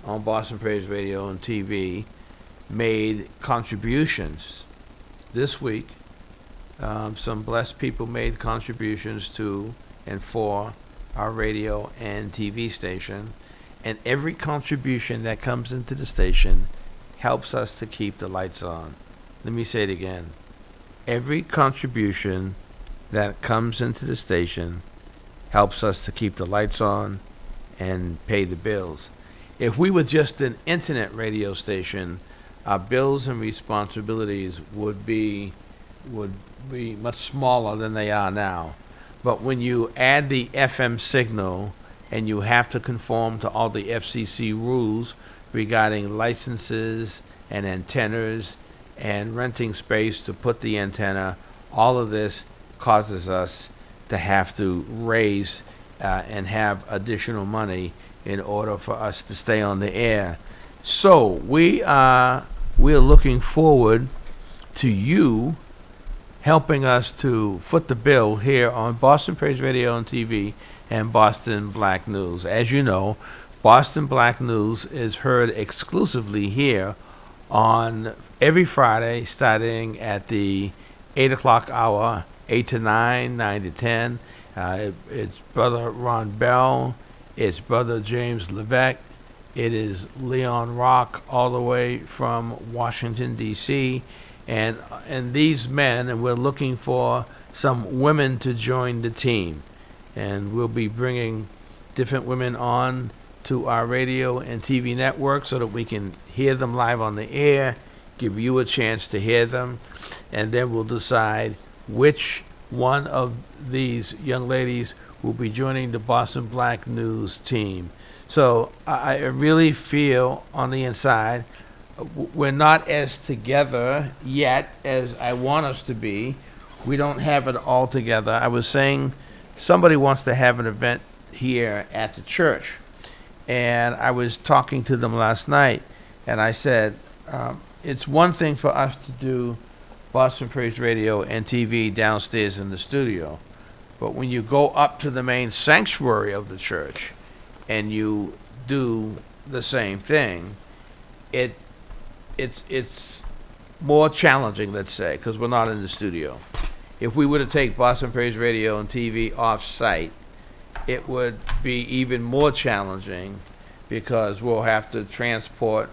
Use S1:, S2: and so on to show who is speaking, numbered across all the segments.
S1: on Boston Praise Radio and TV made contributions this week. Some blessed people made contributions to and for our radio and TV station. And every contribution that comes into the station helps us to keep the lights on. Let me say it again. Every contribution that comes into the station helps us to keep the lights on and pay the bills. If we were just an internet radio station, our bills and responsibilities would be much smaller than they are now. But when you add the FM signal and you have to conform to all the FCC rules regarding licenses and antennas and renting space to put the antenna, all of this causes us to have to raise and have additional money in order for us to stay on the air. So we're looking forward to you helping us to foot the bill here on Boston Praise Radio and TV and Boston Black News. As you know, Boston Black News is heard exclusively here on every Friday starting at the 8 o'clock hour, 8 to 9, 9 to 10. It's Brother Ron Bell. It's Brother James Levesque. It is Leon Rock all the way from Washington, D.C. And these men, and we're looking for some women to join the team. And we'll be bringing different women on to our radio and TV network so that we can hear them live on the air, give you a chance to hear them, and then we'll decide which one of these young ladies will be joining the Boston Black News team. So I really feel on the inside we're not as together yet as I want us to be. We don't have it all together. I was saying somebody wants to have an event here at the church, and I was talking to them last night, and I said, it's one thing for us to do Boston Praise Radio and TV downstairs in the studio, but when you go up to the main sanctuary of the church and you do the same thing, it's more challenging, let's say, because we're not in the studio. If we were to take Boston Praise Radio and TV off-site, it would be even more challenging because we'll have to transport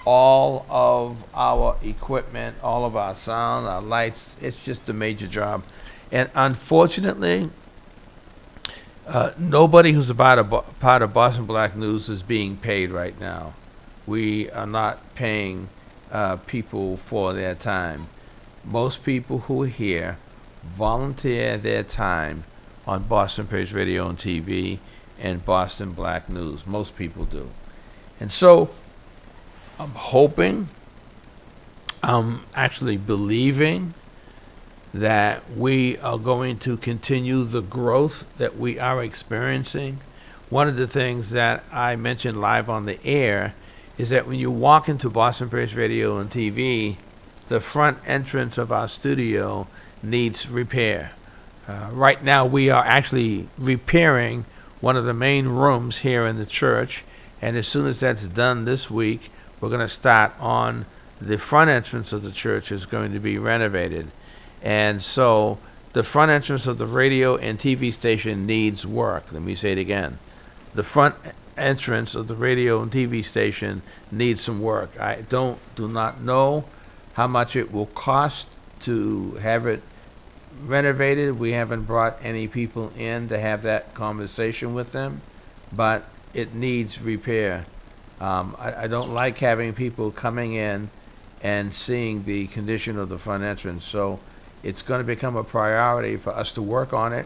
S1: all of our equipment, all of our sound, our lights. It's just a major job. And unfortunately, nobody who's part of Boston Black News is being paid right now. We are not paying people for their time. Most people who are here volunteer their time on Boston Praise Radio and TV and Boston Black News. Most people do. And so I'm hoping, I'm actually believing that we are going to continue the growth that we are experiencing. One of the things that I mentioned live on the air is that when you walk into Boston Praise Radio and TV, the front entrance of our studio needs repair. Right now we are actually repairing one of the main rooms here in the church, and as soon as that's done this week, we're going to start on the front entrance of the church is going to be renovated. And so the front entrance of the radio and TV station needs work. Let me say it again. The front entrance of the radio and TV station needs some work. I do not know how much it will cost to have it renovated. We haven't brought any people in to have that conversation with them, but it needs repair. I don't like having people coming in and seeing the condition of the front entrance. So it's going to become a priority for us to work on it.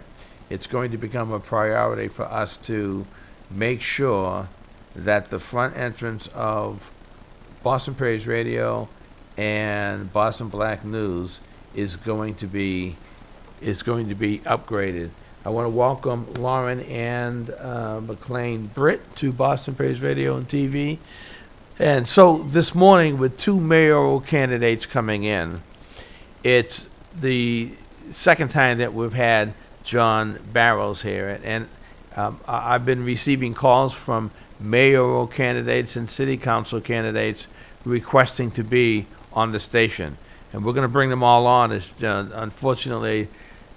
S1: It's going to become a priority for us to make sure that the front entrance of Boston Praise Radio and Boston Black News is going to be upgraded. I want to welcome Lauren and McLean Britt to Boston Praise Radio and TV. And so this morning, with two mayoral candidates coming in, it's the second time that we've had John Barrows here. And I've been receiving calls from mayoral candidates and city council candidates requesting to be on the station. And we're going to bring them all on. Unfortunately,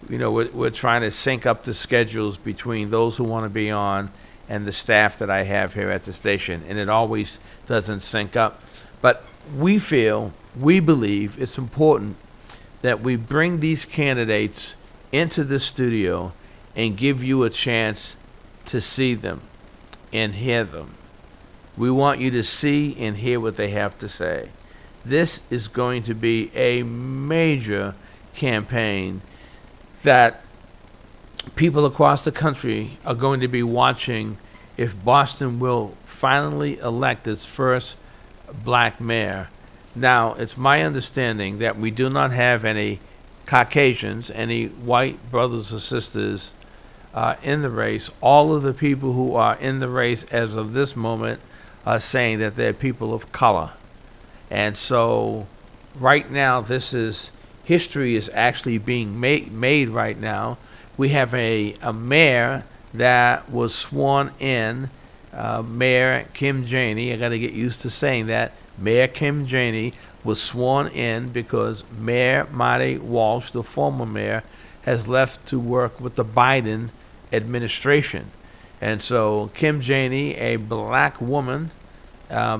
S1: we're trying to sync up the schedules between those who want to be on and the staff that I have here at the station, and it always doesn't sync up. But we believe it's important that we bring these candidates into the studio and give you a chance to see them and hear them. We want you to see and hear what they have to say. This is going to be a major campaign that people across the country are going to be watching if Boston will finally elect its first black mayor. Now, it's my understanding that we do not have any Caucasians, any white brothers or sisters in the race. All of the people who are in the race as of this moment are saying that they're people of color. And so right now, history is actually being made right now. We have a mayor that was sworn in, Mayor Kim Janey. I got to get used to saying that. Mayor Kim Janey was sworn in because Mayor Marty Walsh, the former mayor, has left to work with the Biden administration. And so Kim Janey, a black woman,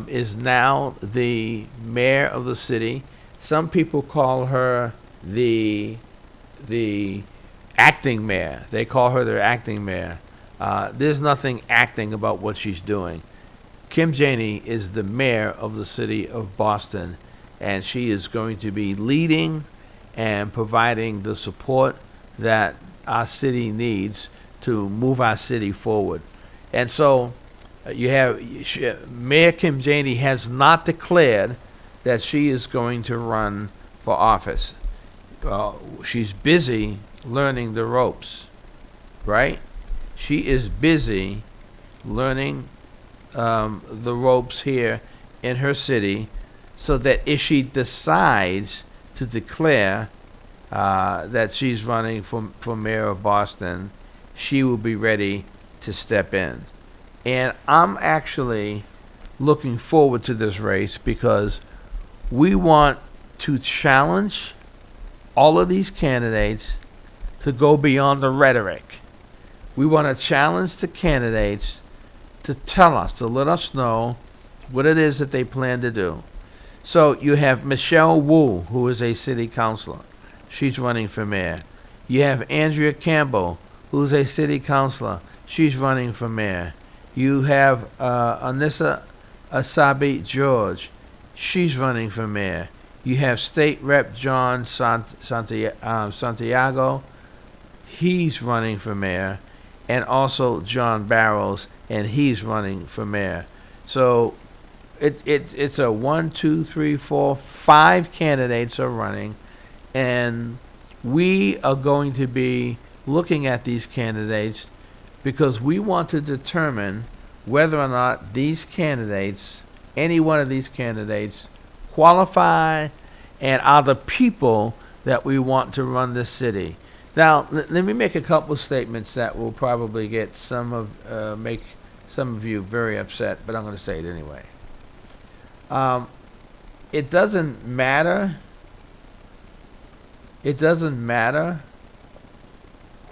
S1: is now the mayor of the city. Some people call her the acting mayor. They call her their acting mayor. There's nothing acting about what she's doing. Kim Janey is the mayor of the city of Boston, and she is going to be leading and providing the support that our city needs to move our city forward. And so Mayor Kim Janey has not declared that she is going to run for office. She's busy learning the ropes, right? She is busy learning the ropes here in her city, so that if she decides to declare that she's running for mayor of Boston, she will be ready to step in. And I'm actually looking forward to this race because we want to challenge all of these candidates to go beyond the rhetoric. We want to challenge the candidates to tell us, to let us know what it is that they plan to do. So you have Michelle Wu, who is a city councilor. She's running for mayor. You have Andrea Campbell, who's a city councilor. She's running for mayor. You have Anissa Asabi George. She's running for mayor. You have State Rep John Santiago. He's running for mayor. And also John Barrows, and he's running for mayor. So it's a 1, 2, 3, 4, 5 candidates are running, and we are going to be looking at these candidates because we want to determine whether or not these candidates, any one of these candidates, qualify and are the people that we want to run this city. Now, let me make a couple of statements that will probably get make some of you very upset, but I'm going to say it anyway. It doesn't matter. It doesn't matter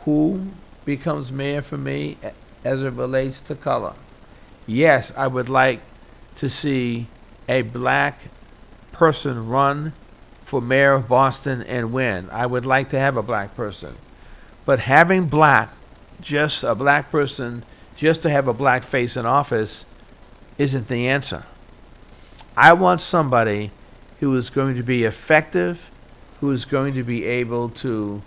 S1: who becomes mayor for me as it relates to color. Yes, I would like to see a black person run for mayor of Boston and win. I would like to have a black person. But having just a black person, just to have a black face in office, isn't the answer. I want somebody who is going to be effective, who is going to be able to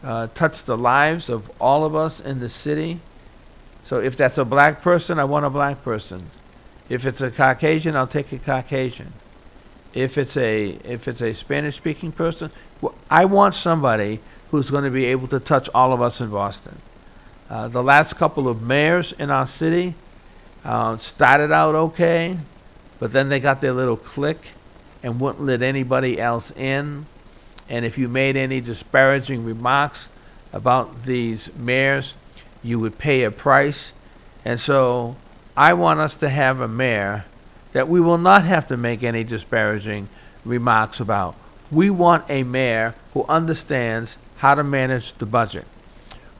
S1: touch the lives of all of us in the city. So if that's a black person, I want a black person. If it's a Caucasian, I'll take a Caucasian. If it's a Spanish-speaking person, I want somebody who's going to be able to touch all of us in Boston. The last couple of mayors in our city started out okay, but then they got their little clique and wouldn't let anybody else in. And if you made any disparaging remarks about these mayors, you would pay a price. And so I want us to have a mayor that we will not have to make any disparaging remarks about. We want a mayor who understands how to manage the budget.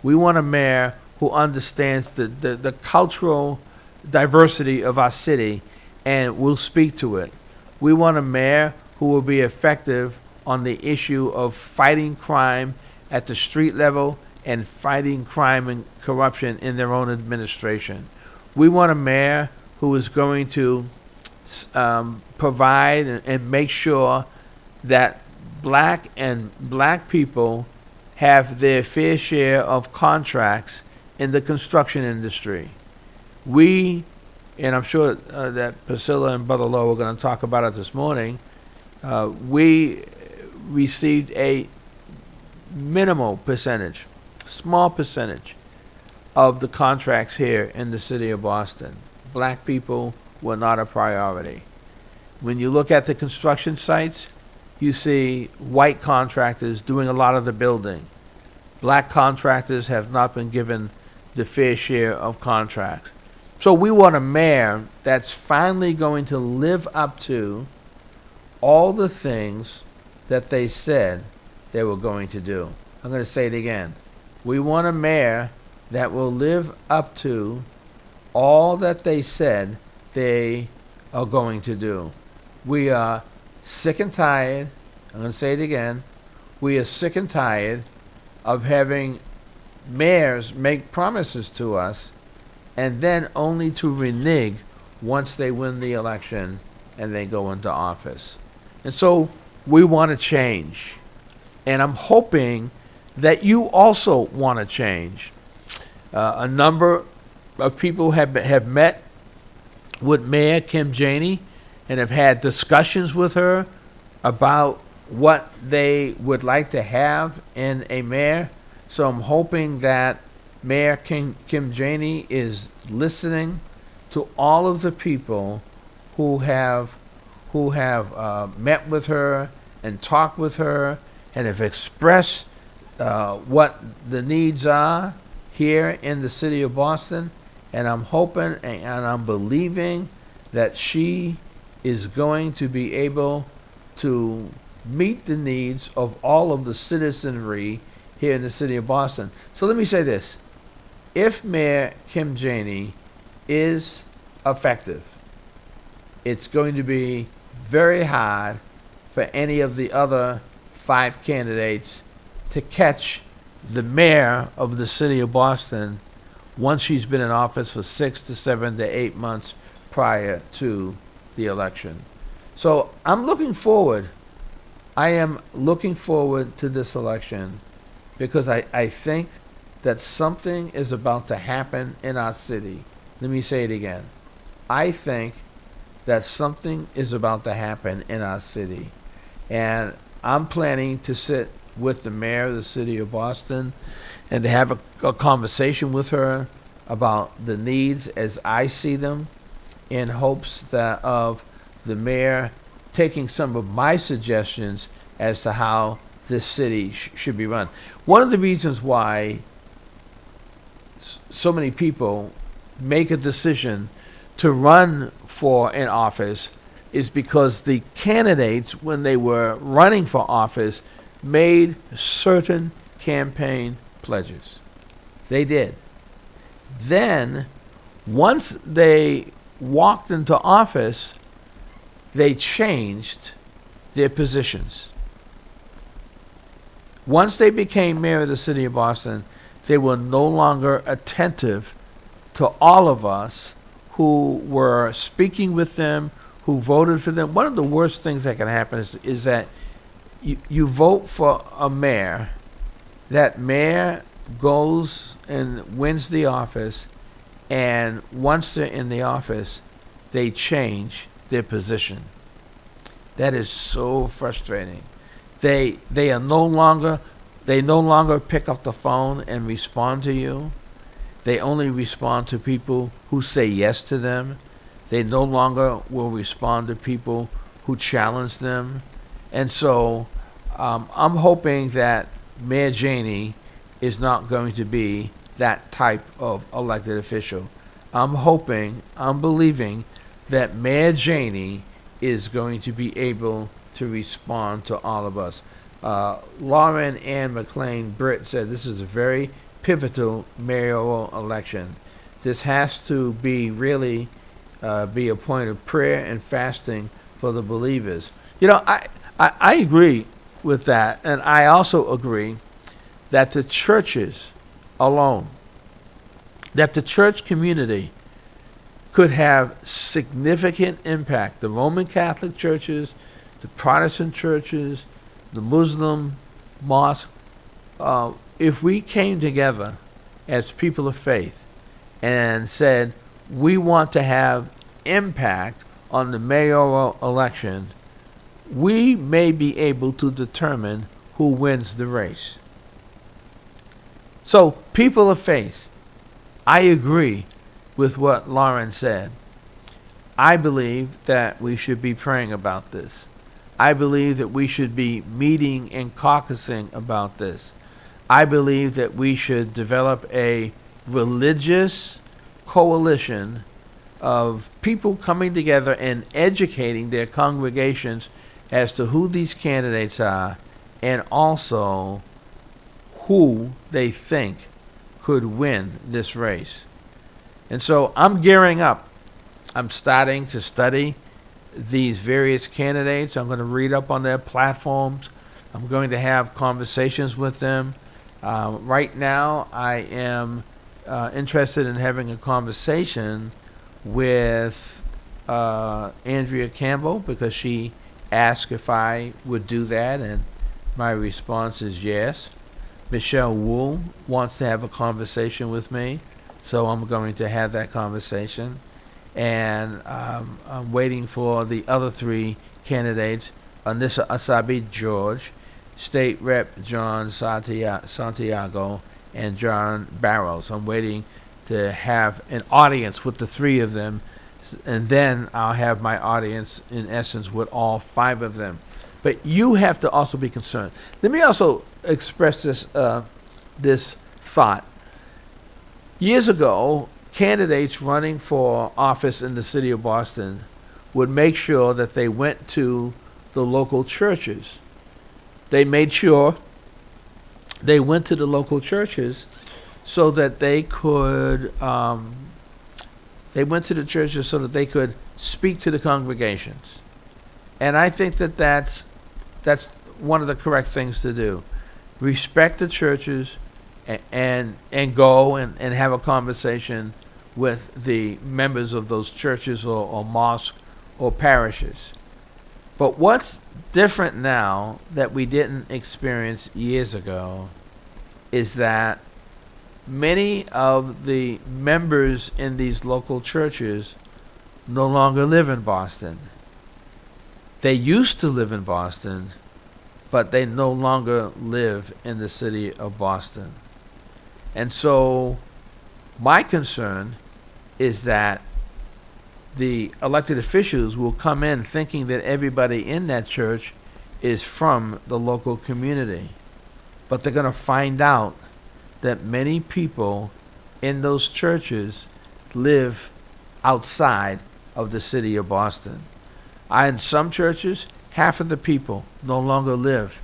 S1: We want a mayor who understands the cultural diversity of our city and will speak to it. We want a mayor who will be effective on the issue of fighting crime at the street level and fighting crime and corruption in their own administration. We want a mayor who is going to provide and make sure that black people have their fair share of contracts in the construction industry. We, and I'm sure that Priscilla and Brother Lowe are going to talk about it this morning, we received a minimal percentage, small percentage of the contracts here in the city of Boston. Black people were not a priority. When you look at the construction sites, you see white contractors doing a lot of the building. Black contractors have not been given the fair share of contracts. So we want a mayor that's finally going to live up to all the things that they said they were going to do. I'm going to say it again. We want a mayor that will live up to all that they said they are going to do. We are sick and tired. I'm going to say it again. We are sick and tired of having mayors make promises to us and then only to renege once they win the election and they go into office. And so we want to change. And I'm hoping that you also want to change. A number of people have met with Mayor Kim Janey and have had discussions with her about what they would like to have in a mayor. So I'm hoping that Mayor Kim Janey is listening to all of the people who have met with her and talked with her and have expressed what the needs are here in the city of Boston. And I'm hoping and I'm believing that she is going to be able to meet the needs of all of the citizenry here in the city of Boston. So let me say this. If Mayor Kim Janey is effective, it's going to be very hard for any of the other 5 candidates to catch the mayor of the city of Boston once she's been in office for 6 to 7 to 8 months prior to the election. So I'm looking forward. I am looking forward to this election because I think that something is about to happen in our city. Let me say it again. I think that something is about to happen in our city. And I'm planning to sit with the mayor of the city of Boston and to have a conversation with her about the needs as I see them, in hopes that of the mayor taking some of my suggestions as to how this city should be run. One of the reasons why so many people make a decision to run for an office is because the candidates, when they were running for office, made certain campaign pledges. They did. Then, once they walked into office, they changed their positions. Once they became mayor of the city of Boston, they were no longer attentive to all of us who were speaking with them, who voted for them. One of the worst things that can happen is that you vote for a mayor, that mayor goes and wins the office, and once they're in the office, they change their position. That is so frustrating. They no longer pick up the phone and respond to you. They only respond to people who say yes to them. They no longer will respond to people who challenge them. And so I'm hoping that Mayor Janey is not going to be that type of elected official. I'm hoping, I'm believing that Mayor Janey is going to be able to respond to all of us. Lauren Ann McLean Britt said this is a very pivotal mayoral election. This has to be really be a point of prayer and fasting for the believers. I agree with that, and I also agree that the churches alone, that the church community could have significant impact. The Roman Catholic churches, the Protestant churches, the Muslim mosque, if we came together as people of faith and said, we want to have impact on the mayoral election, we may be able to determine who wins the race. So, people of faith, I agree with what Lauren said. I believe that we should be praying about this. I believe that we should be meeting and caucusing about this. I believe that we should develop a religious coalition of people coming together and educating their congregations as to who these candidates are and also who they think could win this race. And so I'm gearing up. I'm starting to study these various candidates. I'm going to read up on their platforms. I'm going to have conversations with them. Right now, I am interested in having a conversation with Andrea Campbell because she asked if I would do that, and my response is yes. Michelle Wu wants to have a conversation with me, so I'm going to have that conversation. And I'm waiting for the other three candidates, Anissa Asabi George, State Rep John Santiago, and John Barrows. I'm waiting to have an audience with the three of them, and then I'll have my audience, in essence, with all five of them. But you have to also be concerned. Let me also express this thought. Years ago, candidates running for office in the city of Boston would make sure that they went to the local churches. They made sure they went to the local churches so that they could speak to the congregations. And I think that that's one of the correct things to do. Respect the churches and go and have a conversation with the members of those churches or mosques or parishes. But what's different now that we didn't experience years ago is that many of the members in these local churches no longer live in Boston. They used to live in Boston, but they no longer live in the city of Boston. And so my concern is that the elected officials will come in thinking that everybody in that church is from the local community. But they're going to find out that many people in those churches live outside of the city of Boston. In some churches, half of the people no longer live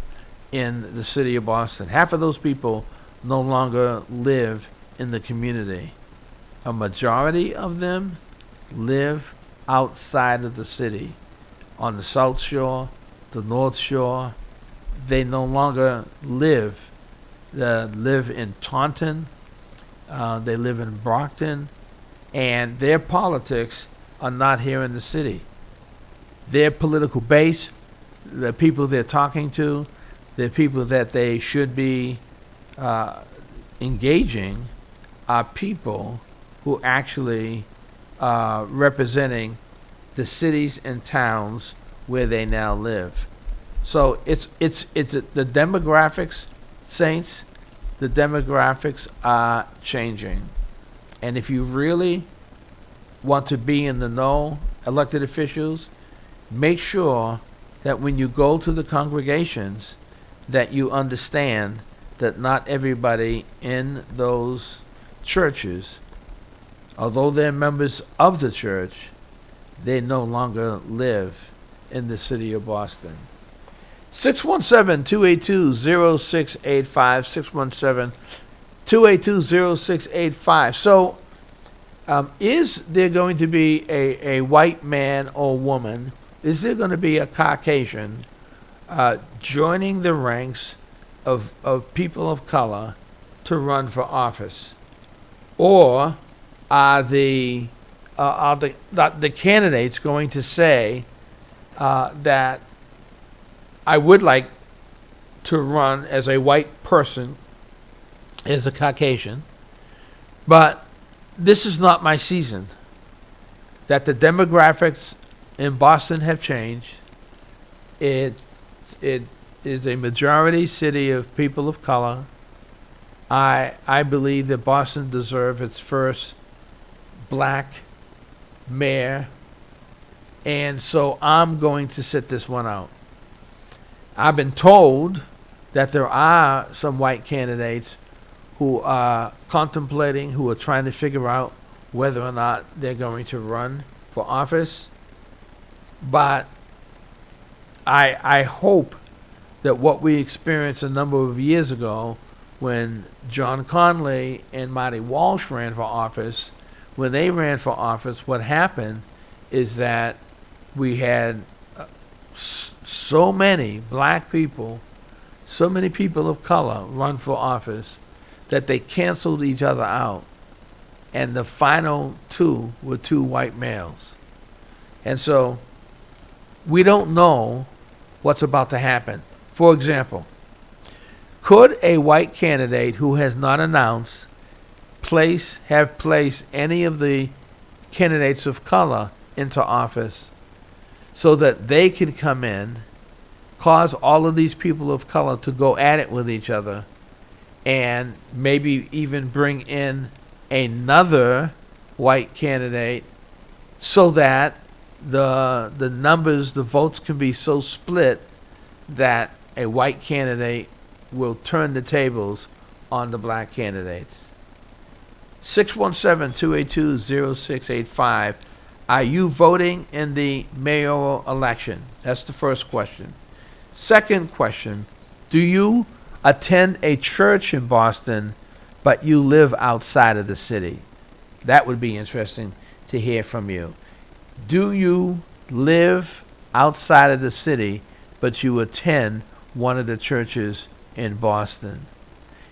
S1: in the city of Boston. Half of those people no longer live in the community. A majority of them live outside of the city, on the South Shore, the North Shore. They no longer live in Taunton. They live in Brockton, and their politics are not here in the city. Their political base, the people they're talking to, the people that they should be engaging are people who actually representing the cities and towns where they now live. So it's the demographics, saints. The demographics are changing, and if you really want to be in the know, elected officials, make sure that when you go to the congregations, that you understand that not everybody in those churches although they're members of the church, they no longer live in the city of Boston. 617-282-0685, 617-282-0685. So, is there going to be a white man or woman, is there going to be a Caucasian joining the ranks of people of color to run for office? Or are the candidates going to say that I would like to run as a white person, as a Caucasian, but this is not my season? That the demographics in Boston have changed. It is a majority city of people of color. I believe that Boston deserves its first black mayor, and so I'm going to sit this one out. I've been told that there are some white candidates who are contemplating, who are trying to figure out whether or not they're going to run for office. But I hope that what we experienced a number of years ago when John Conley and Marty Walsh ran for office, when they ran for office, what happened is that we had so many black people, so many people of color run for office that they canceled each other out. And the final two were two white males. And so we don't know what's about to happen. For example, could a white candidate who has not announced have placed any of the candidates of color into office so that they can come in, cause all of these people of color to go at it with each other, and maybe even bring in another white candidate so that the numbers, the votes can be so split that a white candidate will turn the tables on the black candidates? 617-282-0685. Are you voting in the mayoral election? That's the first question. Second question, do you attend a church in Boston, but you live outside of the city? That would be interesting to hear from you. Do you live outside of the city, but you attend one of the churches in Boston?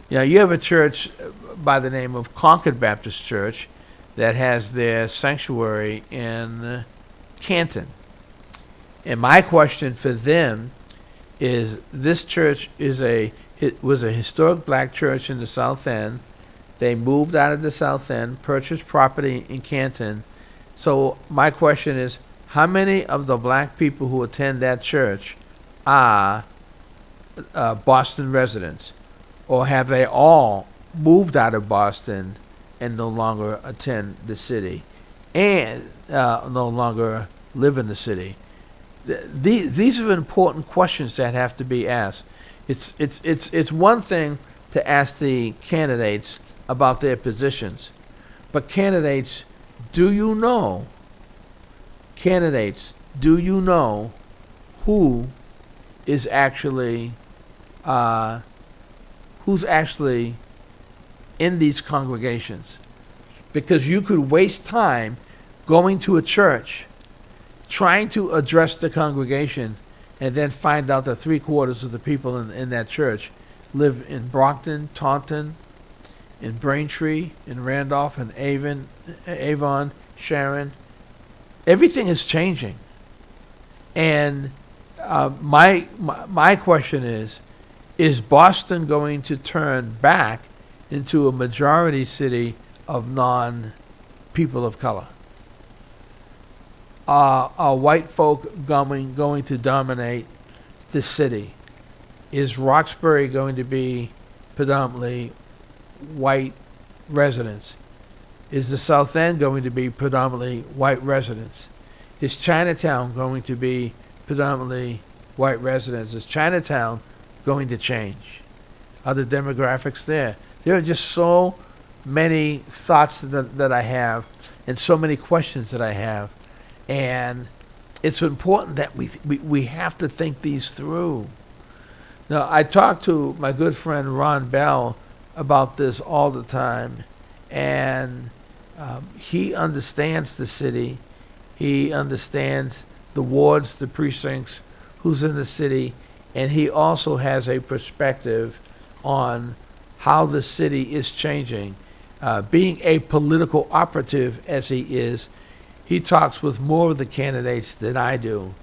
S1: You know, you have a church by the name of Concord Baptist Church that has their sanctuary in Canton. And my question for them is, this church was a historic black church in the South End. They moved out of the South End, purchased property in Canton. So my question is, how many of the black people who attend that church are Boston residents? Or have they all moved out of Boston and no longer attend the city and no longer live in the city? These are important questions that have to be asked. It's one thing to ask the candidates about their positions, but candidates, do you know who is actually who's actually in these congregations? Because you could waste time going to a church, trying to address the congregation, and then find out that 3/4 of the people in that church live in Brockton, Taunton, in Braintree, in Randolph, in Avon, Sharon. Everything is changing. And my question is Boston going to turn back into a majority city of non-people of color? Are white folk going to dominate the city? Is Roxbury going to be predominantly white residents? Is the South End going to be predominantly white residents? Is Chinatown going to be predominantly white residents? Is Chinatown going to change? Are the demographics there? There are just so many thoughts that I have. and so many questions that I have. And it's important that we have to think these through. Now, I talk to my good friend Ron Bell about this all the time, and he understands the city. He understands the wards, the precincts, who's in the city, and he also has a perspective on how the city is changing. Being a political operative as he is, he talks with more of the candidates than I do,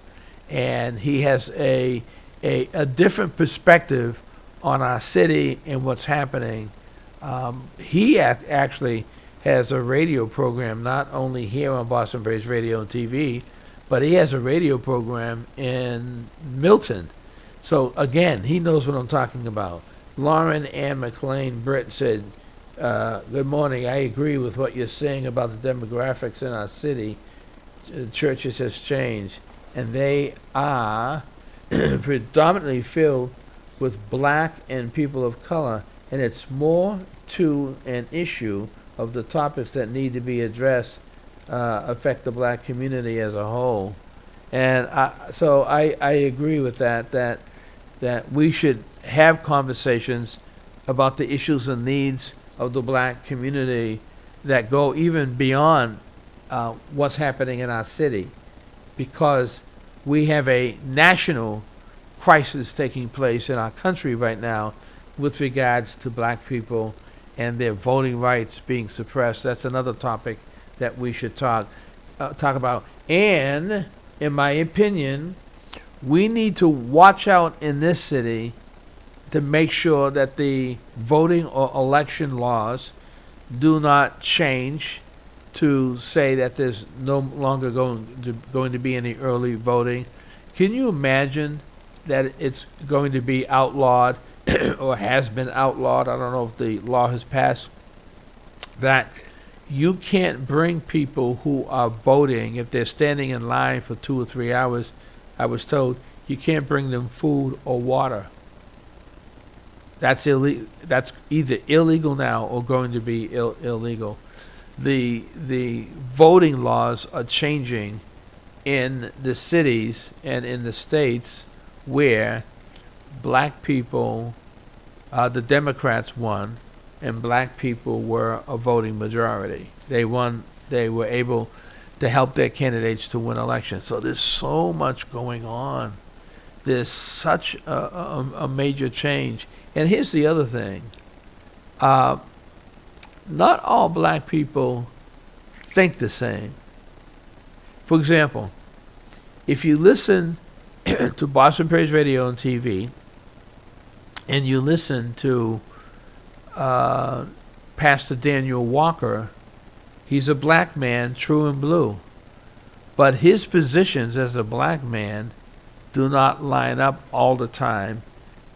S1: and he has a different perspective on our city and what's happening. He actually has a radio program not only here on Boston Braves Radio and TV, but he has a radio program in Milton. So again, he knows what I'm talking about. Lauren Ann McLean Britt said, good morning. I agree with what you're saying about the demographics in our city. Churches has changed, and they are predominantly filled with black and people of color, and it's more to an issue of the topics that need to be addressed affect the black community as a whole. And so I agree with that we should have conversations about the issues and needs of the black community that go even beyond what's happening in our city, because we have a national crisis taking place in our country right now with regards to black people and their voting rights being suppressed. That's another topic that we should talk about. And in my opinion, we need to watch out in this city to make sure that the voting or election laws do not change to say that there's no longer going to be any early voting. Can you imagine that it's going to be outlawed or has been outlawed? I don't know if the law has passed, that you can't bring people who are voting, if they're standing in line for 2 or 3 hours, I was told, you can't bring them food or water. That's illegal. That's either illegal now or going to be illegal. The voting laws are changing in the cities and in the states where black people, the Democrats won, and black people were a voting majority. They won. They were able to help their candidates to win elections. So there's so much going on. There's such a major change. And here's the other thing. Not all black people think the same. For example, if you listen to Boston Praise Radio and TV, and you listen to Pastor Daniel Walker, he's a black man, true and blue. But his positions as a black man do not line up all the time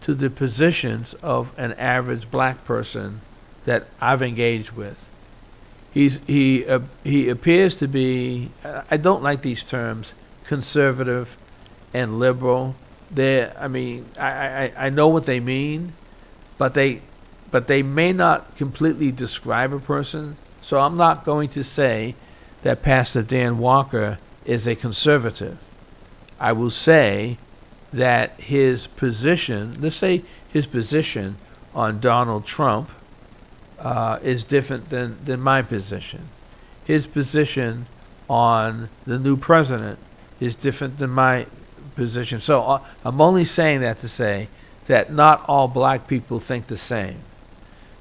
S1: to the positions of an average black person that I've engaged with. He appears to be, I don't like these terms, conservative and liberal. I know what they mean, but they may not completely describe a person. So I'm not going to say that Pastor Dan Walker is a conservative. I will say that his position, let's say his position on Donald Trump is different than my position. His position on the new president is different than my position. So I'm only saying that to say that not all black people think the same.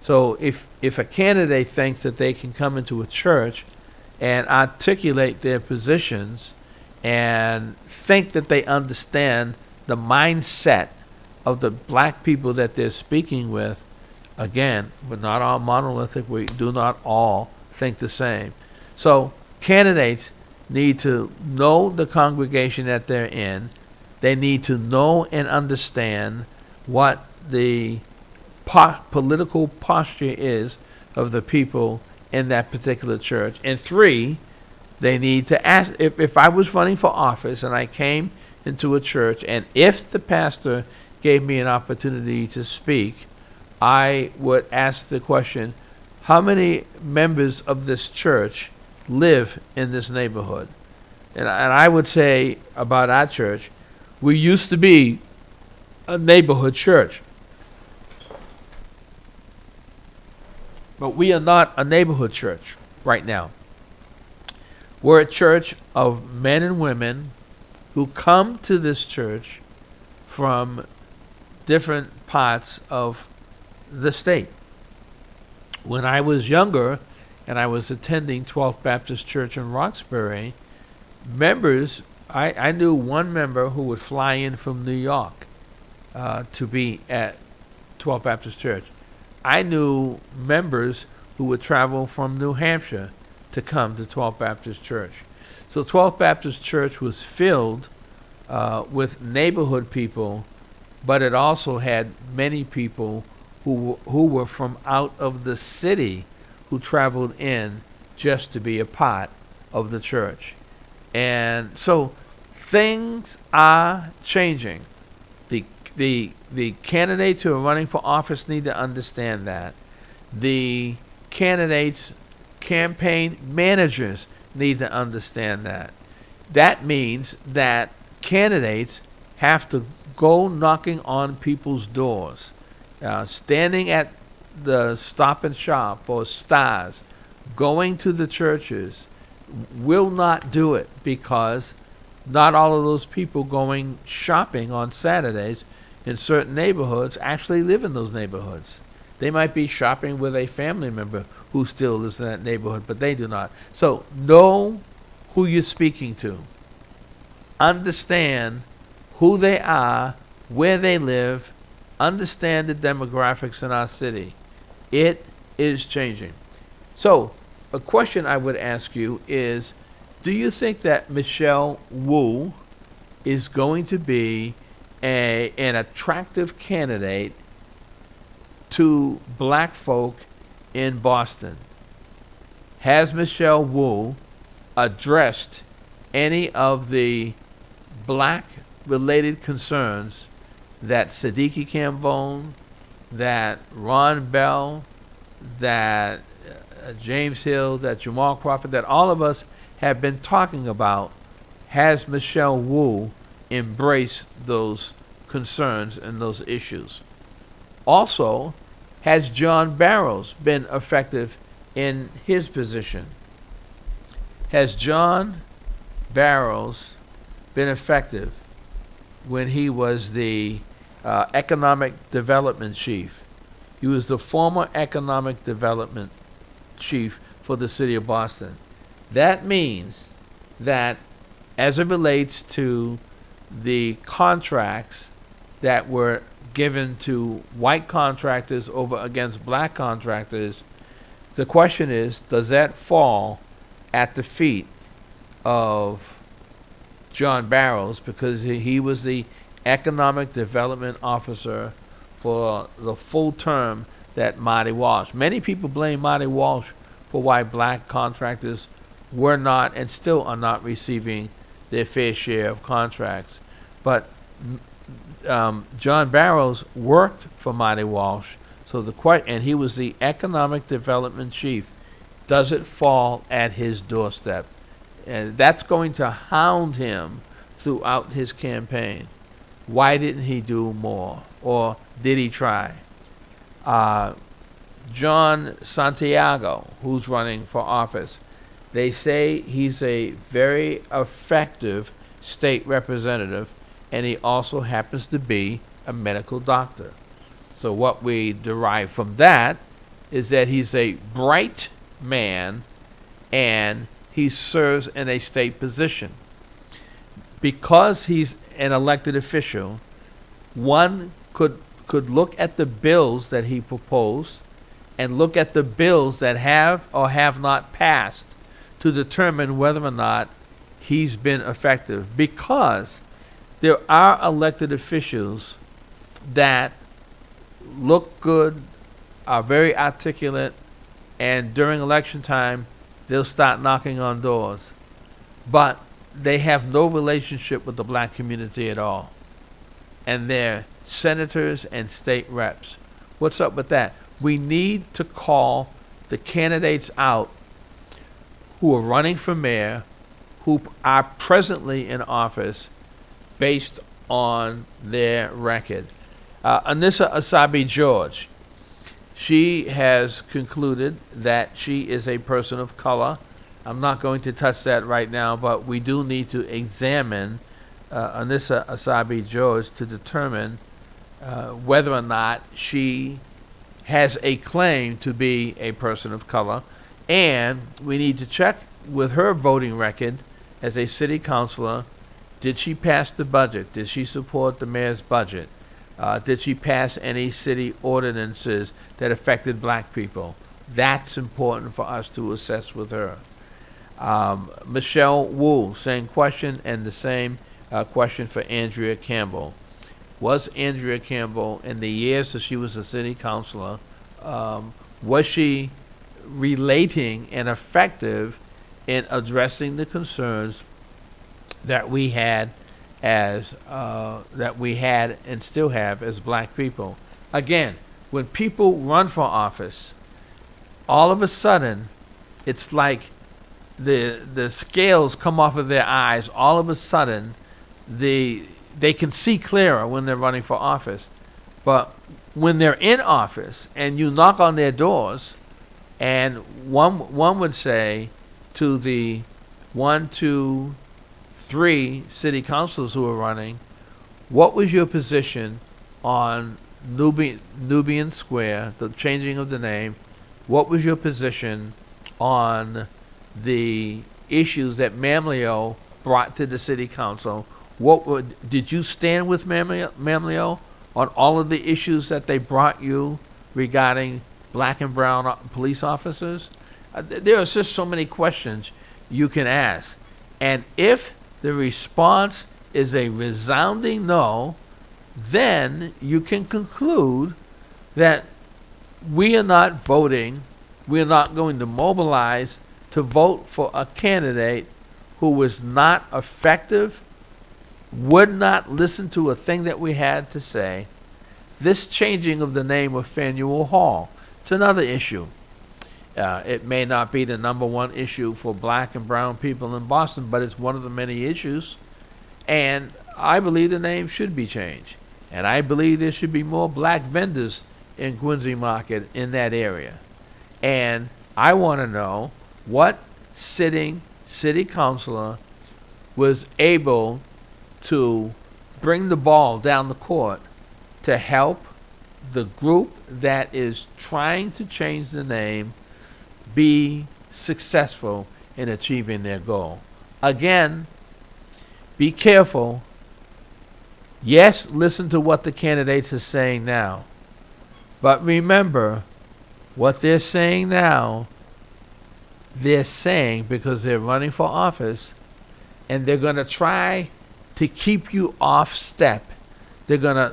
S1: So if a candidate thinks that they can come into a church and articulate their positions and think that they understand the mindset of the black people that they're speaking with, again, we're not all monolithic. We do not all think the same. So candidates need to know the congregation that they're in. They need to know and understand what the political posture is of the people in that particular church. And 3, they need to ask, if I was running for office and I came into a church, and if the pastor gave me an opportunity to speak, I would ask the question, how many members of this church live in this neighborhood. And I would say about our church, we used to be a neighborhood church. But we are not a neighborhood church right now. We're a church of men and women who come to this church from different parts of the state. When I was younger and I was attending 12th Baptist Church in Roxbury, I knew one member who would fly in from New York to be at 12th Baptist Church. I knew members who would travel from New Hampshire to come to 12th Baptist Church. So 12th Baptist Church was filled with neighborhood people, but it also had many people who were from out of the city who traveled in just to be a part of the church. And so things are changing. The candidates who are running for office need to understand that. The candidates, campaign managers need to understand that. That means that candidates have to go knocking on people's doors, standing at the Stop and Shop or Stars, going to the churches, will not do it because not all of those people going shopping on Saturdays in certain neighborhoods actually live in those neighborhoods. They might be shopping with a family member who still lives in that neighborhood, but they do not. So know who you're speaking to. Understand who they are, where they live, understand the demographics in our city. It is changing. So a question I would ask you is, do you think that Michelle Wu is going to be an attractive candidate to black folk in Boston? Has Michelle Wu addressed any of the black-related concerns that Siddiqui Cambone, that Ron Bell, that James Hill, that Jamal Crawford, that all of us have been talking about? Has Michelle Wu embraced those concerns and those issues? Also, has John Barrows been effective in his position? Has John Barrows been effective when he was the economic development chief? He was the former economic development chief for the city of Boston. That means that as it relates to the contracts that were given to white contractors over against black contractors, the question is, does that fall at the feet of John Barrows, because he was the economic development officer for the full term that Marty Walsh. Many people blame Marty Walsh for why black contractors were not and still are not receiving their fair share of contracts. But John Barrows worked for Marty Walsh, so and he was the economic development chief. Does it fall at his doorstep? And that's going to hound him throughout his campaign. Why didn't he do more? Or did he try? John Santiago, who's running for office, they say he's a very effective state representative, and he also happens to be a medical doctor. So what we derive from that is that he's a bright man and he serves in a state position. Because he's an elected official, one could look at the bills that he proposed and look at the bills that have or have not passed to determine whether or not he's been effective. Because there are elected officials that look good, are very articulate, and during election time, they'll start knocking on doors. But they have no relationship with the black community at all. And they're senators and state reps. What's up with that? We need to call the candidates out who are running for mayor who are presently in office based on their record. Anissa Asabi George, she has concluded that she is a person of color. I'm not going to touch that right now, but we do need to examine Anissa Asabi George to determine whether or not she has a claim to be a person of color. And we need to check with her voting record as a city councilor. Did she pass the budget? Did she support the mayor's budget? Did she pass any city ordinances that affected black people? That's important for us to assess with her. Michelle Wu, same question, and the same question for Andrea Campbell. Was Andrea Campbell, in the years that she was a city councilor, was she relating and effective in addressing the concerns that we had and still have as black people? Again, when people run for office, all of a sudden, it's like the scales come off of their eyes. All of a sudden, they can see clearer when they're running for office. But when they're in office and you knock on their doors, and one would say to the 1, 2, 3 city councils who are running, what was your position on Nubian Square, the changing of the name? What was your position on the issues that Mamleo brought to the city council? Did you stand with Mamleo on all of the issues that they brought you regarding black and brown police officers? There are just so many questions you can ask. And if the response is a resounding no, then you can conclude that we are not voting, we are not going to mobilize to vote for a candidate who was not effective, would not listen to a thing that we had to say. This changing of the name of Faneuil Hall, it's another issue. It may not be the number one issue for black and brown people in Boston, but it's one of the many issues. And I believe the name should be changed. And I believe there should be more black vendors in Quincy Market in that area. And I want to know what sitting city councilor was able to bring the ball down the court to help the group that is trying to change the name be successful in achieving their goal. Again, be careful. Yes, listen to what the candidates are saying now. But remember, what they're saying now, they're saying because they're running for office, and they're going to try to keep you off step. They're going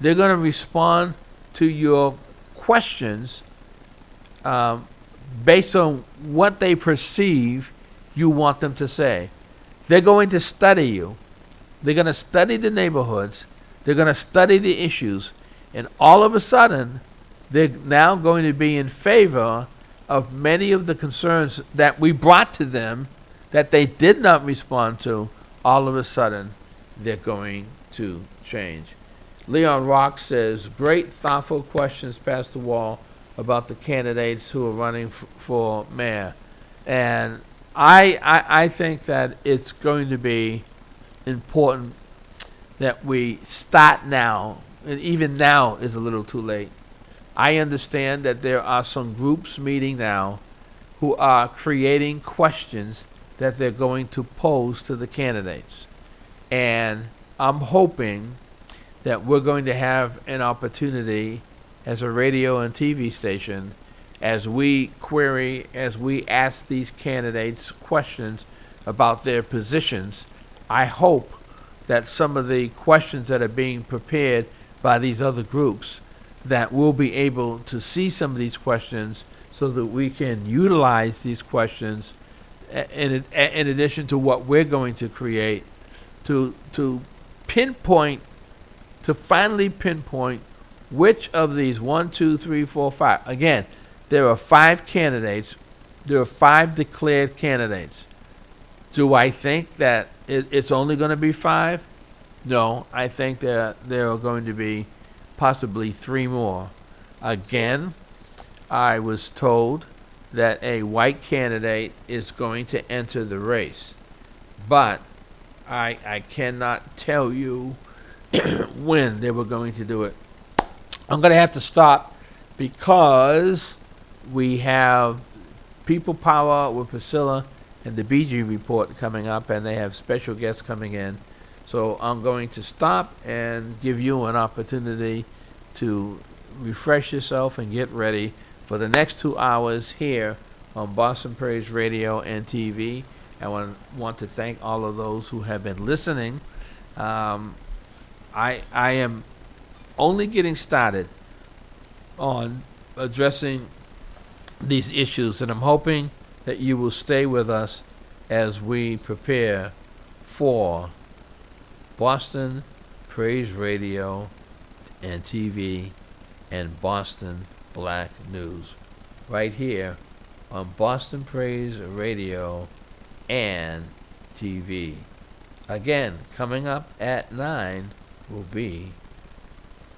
S1: to respond to your questions based on what they perceive you want them to say. They're going to study you. They're going to study the neighborhoods. They're going to study the issues. And all of a sudden, they're now going to be in favor of many of the concerns that we brought to them that they did not respond to. All of a sudden, they're going to change. Leon Rock says, great, thoughtful questions past the wall about the candidates who are running for mayor. And I think that it's going to be important that we start now, and even now is a little too late. I understand that there are some groups meeting now who are creating questions that they're going to pose to the candidates. And I'm hoping that we're going to have an opportunity as a radio and TV station, as we query, as we ask these candidates questions about their positions. I hope that some of the questions that are being prepared by these other groups, that we'll be able to see some of these questions so that we can utilize these questions in addition to what we're going to create to finally pinpoint which of these 1, 2, 3, 4, 5. Again, there are 5 candidates There are 5 declared candidates. Do I think that it's only going to be 5? No, I think that there are going to be possibly 3 more. Again, I was told that a white candidate is going to enter the race, but I cannot tell you when they were going to do it. I'm going to have to stop because we have People Power with Priscilla and the BG report coming up, and they have special guests coming in. So I'm going to stop and give you an opportunity to refresh yourself and get ready for the next 2 hours here on Boston Praise Radio and TV. I want to thank all of those who have been listening. I am only getting started on addressing these issues, and I'm hoping that you will stay with us as we prepare for Boston Praise Radio and TV and Boston Black News right here on Boston Praise Radio and TV. Again, coming up at 9 will be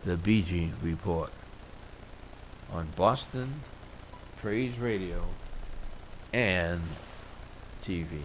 S1: the BG Report on Boston Praise Radio and TV.